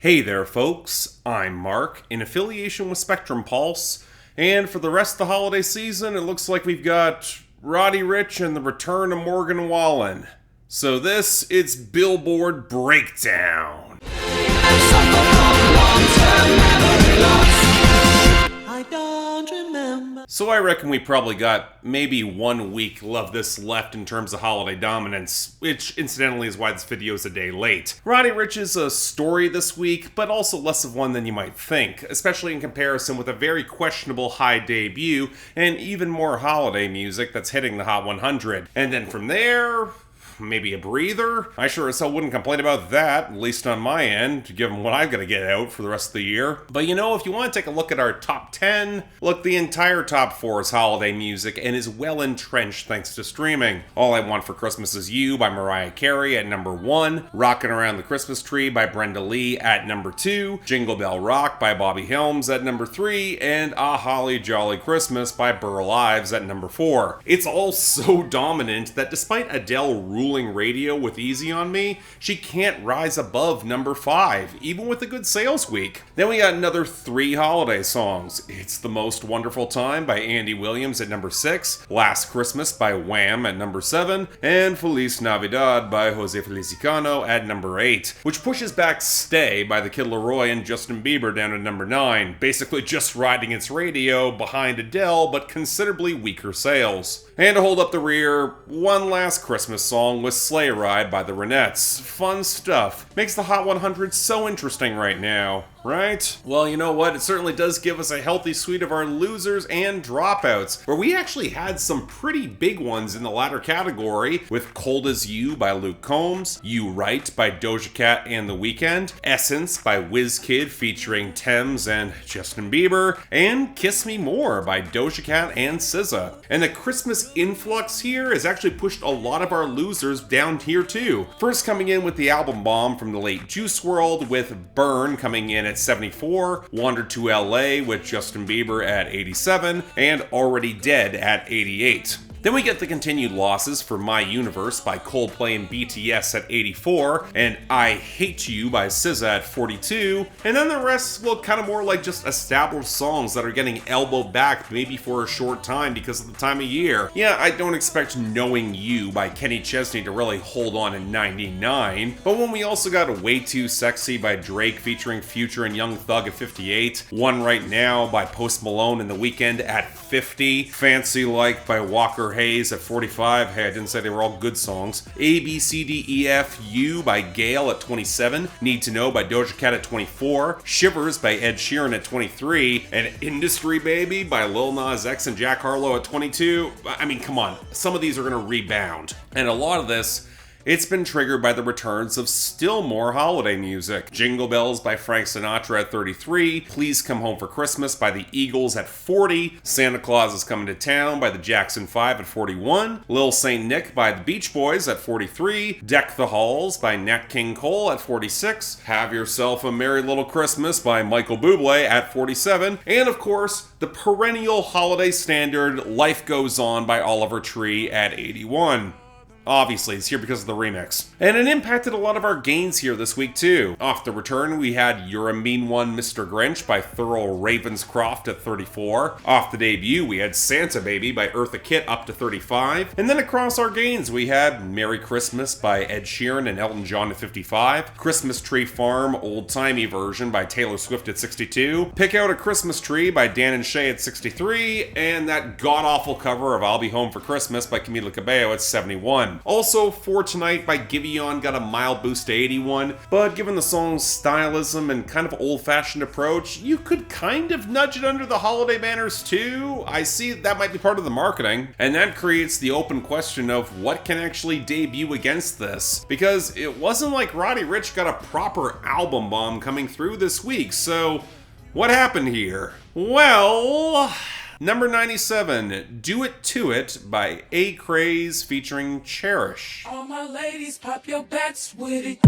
Hey there folks, I'm Mark, in affiliation with Spectrum Pulse, and for the rest of the holiday season it looks like we've got Roddy Ricch and the return of Morgan Wallen. So it's Billboard BREAKDOwn. I don't remember. So I reckon we probably got maybe 1 week of this left in terms of holiday dominance, which incidentally is why this video is a day late. Roddy Ricch is a story this week, but also less of one than you might think, especially in comparison with a very questionable high debut and even more holiday music that's hitting the Hot 100. And then from there, maybe a breather? I sure as hell wouldn't complain about that, at least on my end, given what I've got to get out for the rest of the year. But you know, if you want to take a look at our top 10, look, the entire top 4 is holiday music and is well entrenched thanks to streaming. All I Want for Christmas Is You by Mariah Carey at number 1, Rockin' Around the Christmas Tree by Brenda Lee at number 2, Jingle Bell Rock by Bobby Helms at number 3, and A Holly Jolly Christmas by Burl Ives at number 4. It's all so dominant that despite Adele ruling radio with Easy on Me, she can't rise above number 5, even with a good sales week. Then we got another 3 holiday songs. It's the Most Wonderful Time by Andy Williams at number 6, Last Christmas by Wham at number 7, and Feliz Navidad by Jose Feliciano at number 8, which pushes back Stay by the Kid Laroi and Justin Bieber down to number 9, basically just riding its radio behind Adele, but considerably weaker sales. And to hold up the rear, one last Christmas song with Sleigh Ride by the Ronettes. Fun stuff. Makes the Hot 100 so interesting right now, right? Well, you know what? It certainly does give us a healthy suite of our losers and dropouts, where we actually had some pretty big ones in the latter category, with Cold As You by Luke Combs, You Right by Doja Cat and The Weeknd, Essence by WizKid featuring Thames and Justin Bieber, and Kiss Me More by Doja Cat and SZA. And the Christmas influx here has actually pushed a lot of our losers down here too. First coming in with the album bomb from the late Juice WRLD, with Burn coming in at 74, Wander to LA with Justin Bieber at 87, and Already Dead at 88. Then we get the continued losses for My Universe by Coldplay and BTS at 84, and I Hate You by SZA at 42, and then the rest look kind of more like just established songs that are getting elbowed back maybe for a short time because of the time of year. Yeah, I don't expect Knowing You by Kenny Chesney to really hold on in 99, but when we also got Way Too Sexy by Drake featuring Future and Young Thug at 58, One Right Now by Post Malone and The Weeknd at 50, Fancy Like by Walker Hayes at 45. Hey, I didn't say they were all good songs. A, B, C, D, E, F, U by Gayle at 27. Need to Know by Doja Cat at 24. Shivers by Ed Sheeran at 23. And Industry Baby by Lil Nas X and Jack Harlow at 22. I mean, come on. Some of these are going to rebound. And a lot of this, it's been triggered by the returns of still more holiday music. Jingle Bells by Frank Sinatra at 33, Please Come Home for Christmas by the Eagles at 40, Santa Claus Is Coming to Town by the Jackson 5 at 41, Lil Saint Nick by the Beach Boys at 43, Deck the Halls by Nat King Cole at 46, Have Yourself a Merry Little Christmas by Michael Bublé at 47, and of course, the perennial holiday standard Life Goes On by Oliver Tree at 81. Obviously, it's here because of the remix. And it impacted a lot of our gains here this week too. Off the return, we had You're a Mean One, Mr. Grinch by Thurl Ravenscroft at 34. Off the debut, we had Santa Baby by Eartha Kitt up to 35. And then across our gains, we had Merry Christmas by Ed Sheeran and Elton John at 55. Christmas Tree Farm, Old-Timey Version by Taylor Swift at 62. Pick Out a Christmas Tree by Dan and Shay at 63. And that god-awful cover of I'll Be Home for Christmas by Camila Cabello at 71. Also, For Tonight by Giveon got a mild boost to 81, but given the song's stylism and kind of old-fashioned approach, you could kind of nudge it under the holiday banners too. I see that might be part of the marketing, and that creates the open question of what can actually debut against this, because it wasn't like Roddy Ricch got a proper album bomb coming through this week, so what happened here? Well, number 97, Do It To It by Acraze featuring Cherish. All my ladies, pop your backs with it.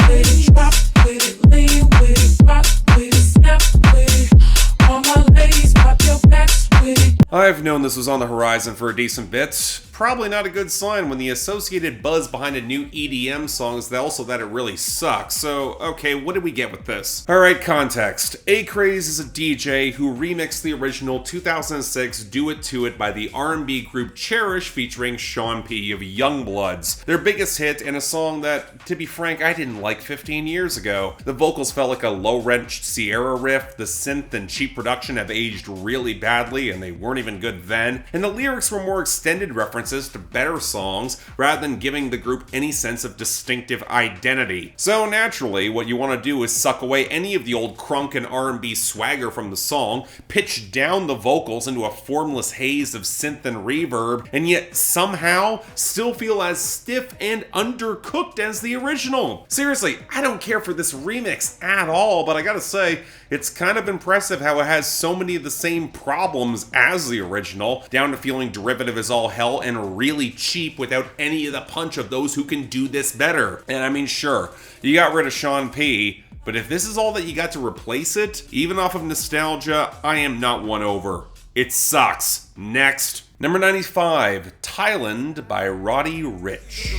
Ladies, drop with it, lean with it, rock with it, snap with it. All my ladies, pop your backs with it. I I've known this was on the horizon for a decent bit. Probably not a good sign when the associated buzz behind a new EDM song is also that it really sucks. So, okay, what did we get with this? Alright, context. Acraze is a DJ who remixed the original 2006 Do It To It by the R&B group Cherish featuring Sean P. of Youngbloods. Their biggest hit, and a song that, to be frank, I didn't like 15 years ago. The vocals felt like a low-rent Sierra riff, the synth and cheap production have aged really badly and they weren't even good then, and the lyrics were more extended references to better songs rather than giving the group any sense of distinctive identity. So naturally, what you want to do is suck away any of the old crunk and R&B swagger from the song, pitch down the vocals into a formless haze of synth and reverb, and yet somehow still feel as stiff and undercooked as the original. Seriously, I don't care for this remix at all, but I gotta say, it's kind of impressive how it has so many of the same problems as the original, down to feeling derivative as all hell and really cheap without any of the punch of those who can do this better. And I mean, sure, you got rid of Sean P., but if this is all that you got to replace it, even off of nostalgia, I am not won over. It sucks. Next. Number 95, Thailand by Roddy Ricch.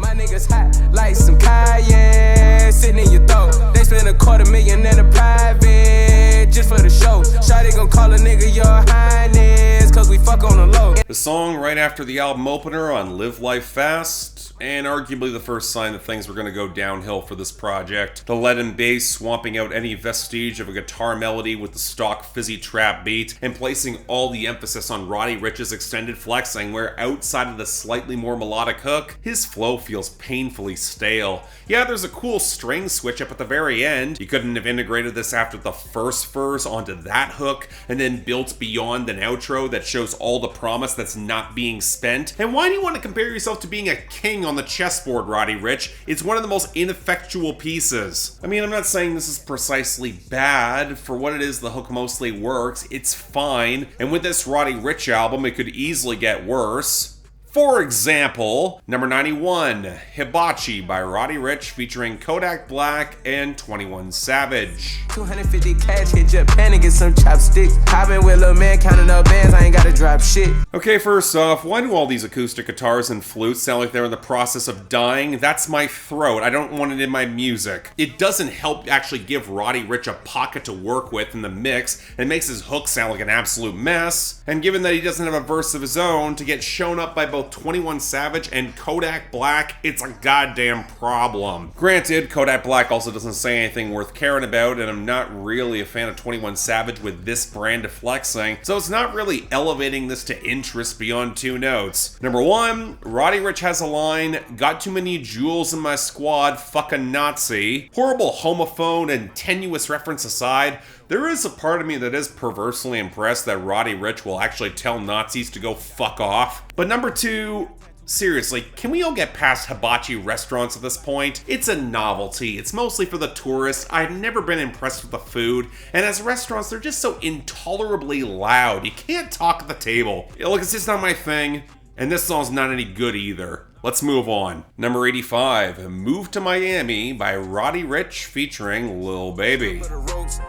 My niggas hot like some cayenne, sitting in your throat. They spend $250,000 in a private just for the show. Shawty gon' call a nigga your highness, cause we fuck on the low. The song right after the album opener on Live Life Fast, and arguably the first sign that things were going to go downhill for this project. The lead and bass swamping out any vestige of a guitar melody with the stock fizzy trap beat, and placing all the emphasis on Roddy Ricch's extended flexing, where outside of the slightly more melodic hook, his flow feels painfully stale. Yeah, there's a cool string switch up at the very end. You couldn't have integrated this after the first verse onto that hook, and then built beyond an outro that shows all the promise that's not being spent. And why do you want to compare yourself to being a king on the chessboard, Roddy Ricch? It's one of the most ineffectual pieces. I mean, I'm not saying this is precisely bad. For what it is, the hook mostly works. It's fine. And with this Roddy Ricch album, it could easily get worse. For example, number 91, Hibachi by Roddy Ricch featuring Kodak Black and 21 Savage. 250 cash, hit Japan and get some chopsticks. I've been with Lil Man counting up bands, I ain't gotta drop shit. Okay, first off, why do all these acoustic guitars and flutes sound like they're in the process of dying? That's my throat. I don't want it in my music. It doesn't help actually give Roddy Ricch a pocket to work with in the mix, and makes his hook sound like an absolute mess. And given that he doesn't have a verse of his own, to get shown up by both 21 Savage and Kodak Black, it's a goddamn problem. Granted, Kodak Black also doesn't say anything worth caring about, and I'm not really a fan of 21 Savage with this brand of flexing, so it's not really elevating this to interest beyond two notes. Number 1, Roddy Ricch has a line, got too many jewels in my squad, fuck a Nazi. Horrible homophone and tenuous reference aside, there is a part of me that is perversely impressed that Roddy Ricch will actually tell Nazis to go fuck off. But number 2, seriously, can we all get past hibachi restaurants at this point? It's a novelty. It's mostly for the tourists. I've never been impressed with the food. And as restaurants, they're just so intolerably loud. You can't talk at the table. Look, it's just not my thing. And this song's not any good either. Let's move on. Number 85, Move to Miami by Roddy Ricch featuring Lil Baby.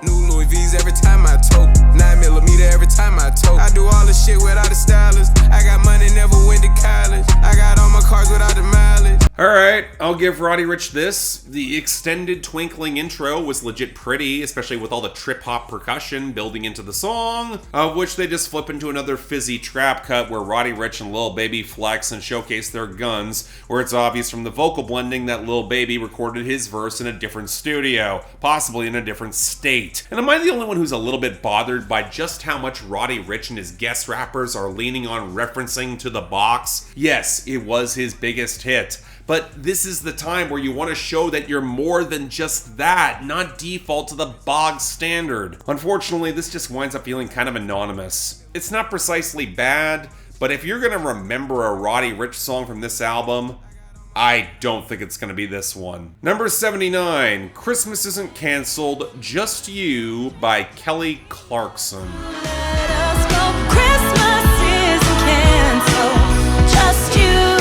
New Louis V's every time I tote. 9mm every time I tote. I do all the shit without a stylist. I got money, never went to college. I got all my cars without the mileage. Alright, I'll give Roddy Ricch this. The extended twinkling intro was legit pretty, especially with all the trip-hop percussion building into the song, of which they just flip into another fizzy trap cut where Roddy Ricch and Lil Baby flex and showcase their guns, where it's obvious from the vocal blending that Lil Baby recorded his verse in a different studio, possibly in a different state. And am I the only one who's a little bit bothered by just how much Roddy Ricch and his guest rappers are leaning on referencing to the box? Yes, it was his biggest hit. But this is the time where you want to show that you're more than just that, not default to the bog standard. Unfortunately, this just winds up feeling kind of anonymous. It's not precisely bad, but if you're gonna remember a Roddy Ricch song from this album, I don't think it's gonna be this one. Number 79, Christmas Isn't Cancelled, Just You by Kelly Clarkson. Let us go. Christmas isn't canceled, just you.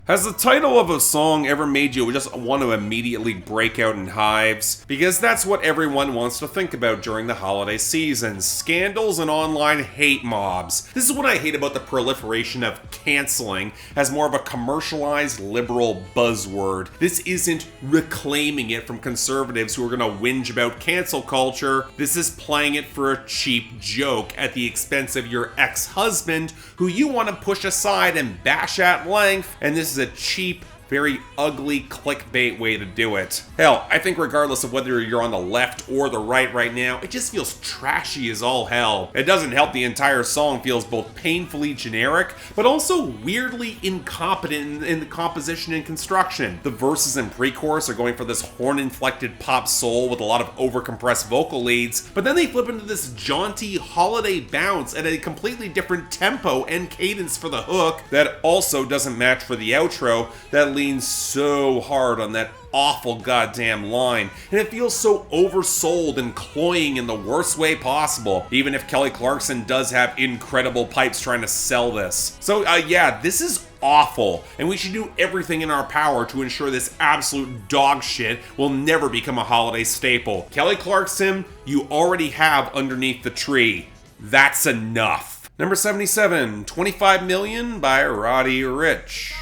Has the title of a song ever made you just want to immediately break out in hives? Because that's what everyone wants to think about during the holiday season. Scandals and online hate mobs. This is what I hate about the proliferation of canceling as more of a commercialized liberal buzzword. This isn't reclaiming it from conservatives who are going to whinge about cancel culture. This is playing it for a cheap joke at the expense of your ex-husband who you want to push aside and bash at length, and this is a cheap, very ugly clickbait way to do it. Hell, I think regardless of whether you're on the left or the right now, it just feels trashy as all hell. It doesn't help the entire song feels both painfully generic, but also weirdly incompetent in the composition and construction. The verses and pre-chorus are going for this horn-inflected pop soul with a lot of overcompressed vocal leads, but then they flip into this jaunty holiday bounce at a completely different tempo and cadence for the hook that also doesn't match for the outro that leans so hard on that awful goddamn line, and it feels so oversold and cloying in the worst way possible, even if Kelly Clarkson does have incredible pipes trying to sell this. So yeah, this is awful, and we should do everything in our power to ensure this absolute dog shit will never become a holiday staple. Kelly Clarkson, you already have Underneath the Tree. That's enough. Number 77, 25 Million by Roddy Ricch.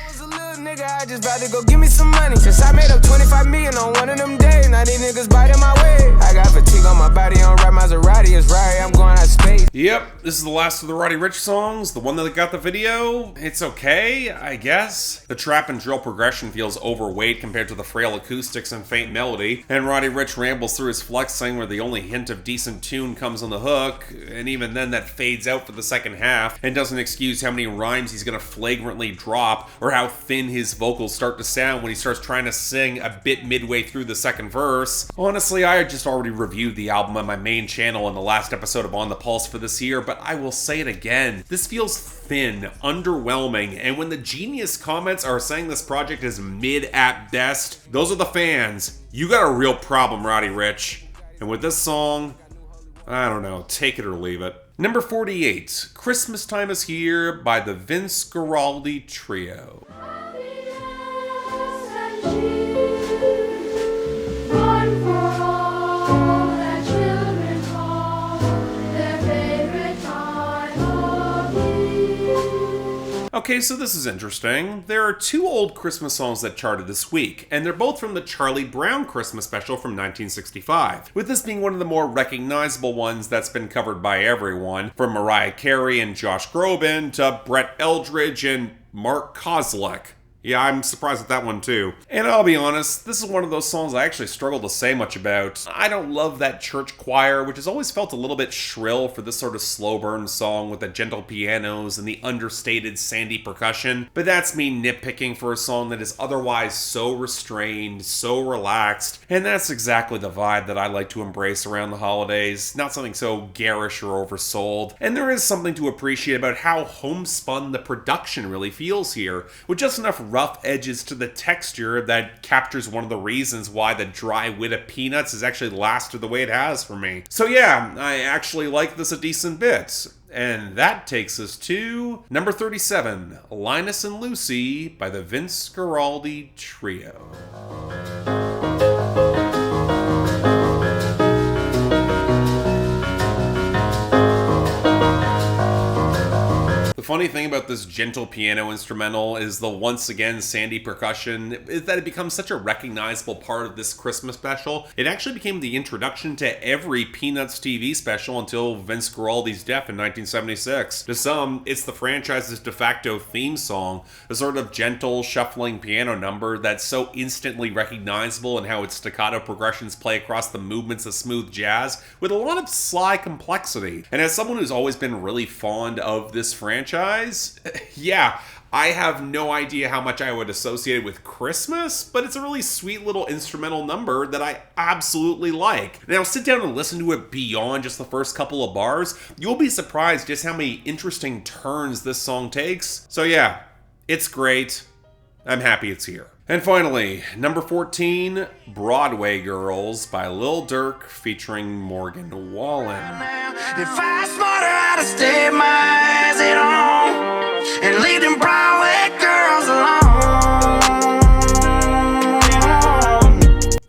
Nigga, I just about to go give me some money. Since I made up 25 million on one of them days. Now these niggas biting my way. I got fatigue on my body on right Maserati. It's right, I'm going out of space. Yep, this is the last of the Roddy Ricch songs. The one that got the video. It's okay, I guess. The trap and drill progression feels overweight compared to the frail acoustics and faint melody. And Roddy Ricch rambles through his flexing where the only hint of decent tune comes on the hook. And even then that fades out for the second half and doesn't excuse how many rhymes he's gonna flagrantly drop or how thin his vocals start to sound when he starts trying to sing a bit midway through the second verse. Honestly, I just already reviewed the album on my main channel in the last episode of On the Pulse for this year, but I will say it again. This feels thin, underwhelming, and when the Genius comments are saying this project is mid at best, those are the fans. You got a real problem, Roddy Ricch. And with this song, I don't know, take it or leave it. Number 48, Christmastime is Here by the Vince Guaraldi Trio. Okay, so this is interesting. There are two old Christmas songs that charted this week, and they're both from the Charlie Brown Christmas special from 1965, with this being one of the more recognizable ones that's been covered by everyone, from Mariah Carey and Josh Groban to Brett Eldridge and Mark Kozlek. Yeah, I'm surprised at that one too. And I'll be honest, this is one of those songs I actually struggle to say much about. I don't love that church choir, which has always felt a little bit shrill for this sort of slow burn song with the gentle pianos and the understated sandy percussion. But that's me nitpicking for a song that is otherwise so restrained, so relaxed, and that's exactly the vibe that I like to embrace around the holidays. Not something so garish or oversold. And there is something to appreciate about how homespun the production really feels here, with just enough rough edges to the texture that captures one of the reasons why the dry wit of Peanuts has actually lasted the way it has for me. So yeah, I actually like this a decent bit. And that takes us to number 37, Linus and Lucy by the Vince Guaraldi Trio. The funny thing about this gentle piano instrumental is the once again sandy percussion is that it becomes such a recognizable part of this Christmas special. It actually became the introduction to every Peanuts TV special until Vince Guaraldi's death in 1976. To some, it's the franchise's de facto theme song, a sort of gentle, shuffling piano number that's so instantly recognizable in how its staccato progressions play across the movements of smooth jazz with a lot of sly complexity. And as someone who's always been really fond of this franchise, yeah, I have no idea how much I would associate it with Christmas, but it's a really sweet little instrumental number that I absolutely like. Now, sit down and listen to it beyond just the first couple of bars. You'll be surprised just how many interesting turns this song takes. So yeah, it's great. I'm happy it's here. And finally, number 14, Broadway Girls by Lil Durk featuring Morgan Wallen. If I smarter how to stay my eyes at home and leave them Broadway girls alone.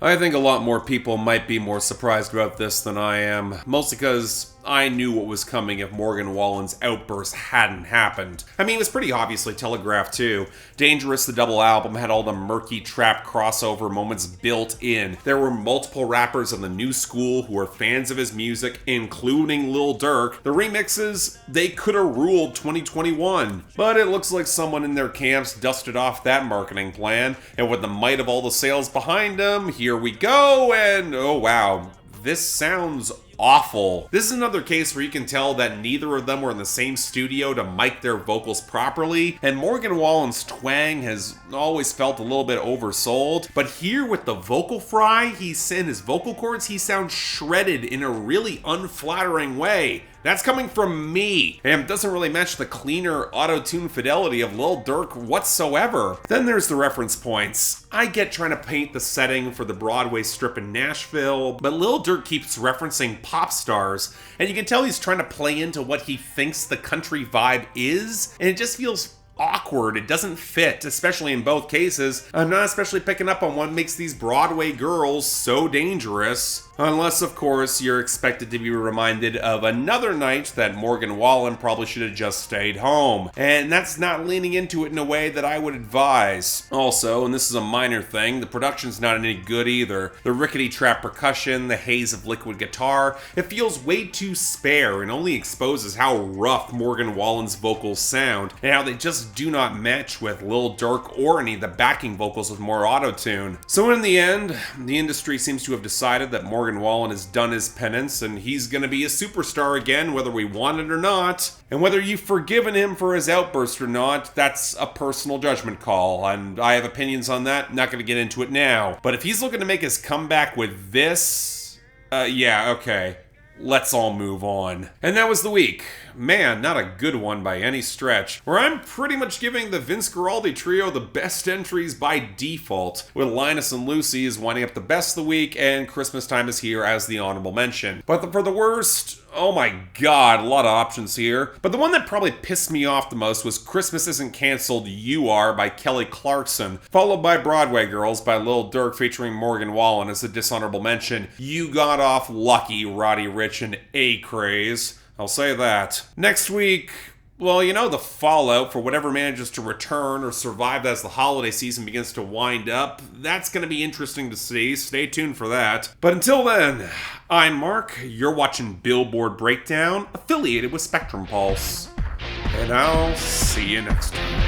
I think a lot more people might be more surprised about this than I am, mostly because I knew what was coming if Morgan Wallen's outburst hadn't happened. I mean, it was pretty obviously telegraphed too. Dangerous, the double album, had all the murky trap crossover moments built in. There were multiple rappers in the new school who were fans of his music, including Lil Durk. The remixes, they could have ruled 2021. But it looks like someone in their camps dusted off that marketing plan, and with the might of all the sales behind them, here we go, and oh wow, this sounds awful. This is another case where you can tell that neither of them were in the same studio to mic their vocals properly, and Morgan Wallen's twang has always felt a little bit oversold, but here with the vocal fry, he's in his vocal cords, he sounds shredded in a really unflattering way. That's coming from me, and doesn't really match the cleaner auto-tune fidelity of Lil Durk whatsoever. Then there's the reference points. I get trying to paint the setting for the Broadway strip in Nashville, but Lil Durk keeps referencing pop stars, and you can tell he's trying to play into what he thinks the country vibe is, and it just feels awkward. It doesn't fit, especially in both cases. I'm not especially picking up on what makes these Broadway girls so dangerous. Unless, of course, you're expected to be reminded of another night that Morgan Wallen probably should have just stayed home. And that's not leaning into it in a way that I would advise. Also, and this is a minor thing, the production's not any good either. The rickety trap percussion, the haze of liquid guitar, it feels way too spare and only exposes how rough Morgan Wallen's vocals sound, and how they just do not match with Lil Durk or any of the backing vocals with more auto-tune. So in the end, the industry seems to have decided that Morgan Wallen has done his penance and he's gonna be a superstar again whether we want it or not. And whether you've forgiven him for his outburst or not, that's a personal judgment call, and I have opinions on that, not gonna get into it now. But if he's looking to make his comeback with this, yeah, okay. Let's all move on. And that was the week. Man, not a good one by any stretch, where I'm pretty much giving the Vince Guaraldi trio the best entries by default, with Linus and Lucy is winding up the best of the week, and Christmastime is here as the honorable mention. But for the worst, oh my god, a lot of options here. But the one that probably pissed me off the most was Christmas Isn't Cancelled, You Are by Kelly Clarkson, followed by Broadway Girls by Lil Durk featuring Morgan Wallen as a dishonorable mention. You got off lucky, Roddy Ricch and Acraze. I'll say that. Next week, well, you know, the fallout for whatever manages to return or survive as the holiday season begins to wind up, that's going to be interesting to see. Stay tuned for that. But until then, I'm Mark. You're watching Billboard Breakdown, affiliated with Spectrum Pulse. And I'll see you next time.